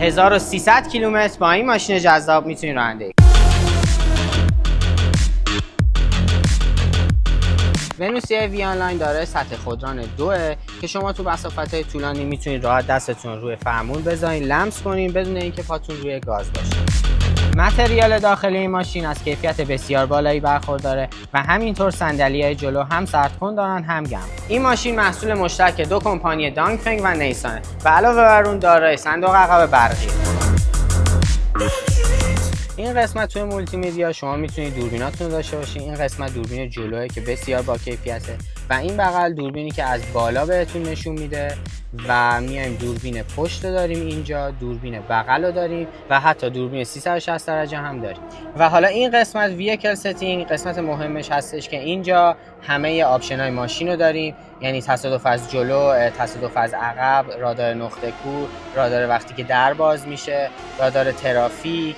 1300 کیلومتر با این ماشین جذاب میتونید رانندگی. ونوس وی آنلاین داره سطح خودران 2 که شما تو مسافت‌های طولانی میتونید راحت دستتون روی فرمون بذارین، لمس کنین بدون اینکه پاتون روی گاز باشه. متریال داخلی این ماشین از کیفیت بسیار بالایی برخورداره و همینطور صندلی‌های جلو هم سردکن دارن هم گرم. این ماشین محصول مشترک دو کمپانی دانگفنگ و نیسانه و علاوه بر اون دارای صندوق عقب برقی. این قسمت توی مولتی میدیا شما میتونید دوربیناتون داشته باشین. این قسمت دوربین جلوه که بسیار با کیفیته و این بغل دوربینی که از بالا بهتون نشون میده و میایم دوربین پشت داریم، اینجا دوربین بغل رو داریم و حتی دوربین 360 درجه هم داریم. و حالا این قسمت ویکل ستینگ قسمت مهمش هستش که اینجا همه آپشن های ماشین رو داریم، یعنی تصادف از جلو، تصادف از عقب، رادار نقطه کور، رادار وقتی که در باز میشه، رادار ترافیک،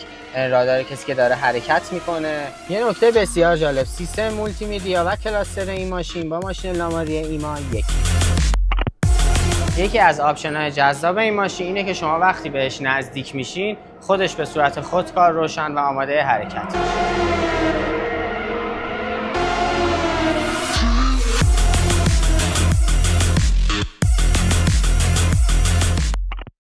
رادار کسی که داره حرکت میکنه. یه نکته بسیار جالب، سیستم مولتی میدیا و کلاستر این ماشین با ماشین لاماری ایما یکی از آپشن های جذاب این ماشین اینه که شما وقتی بهش نزدیک میشین خودش به صورت خودکار روشن و آماده حرکت میشه.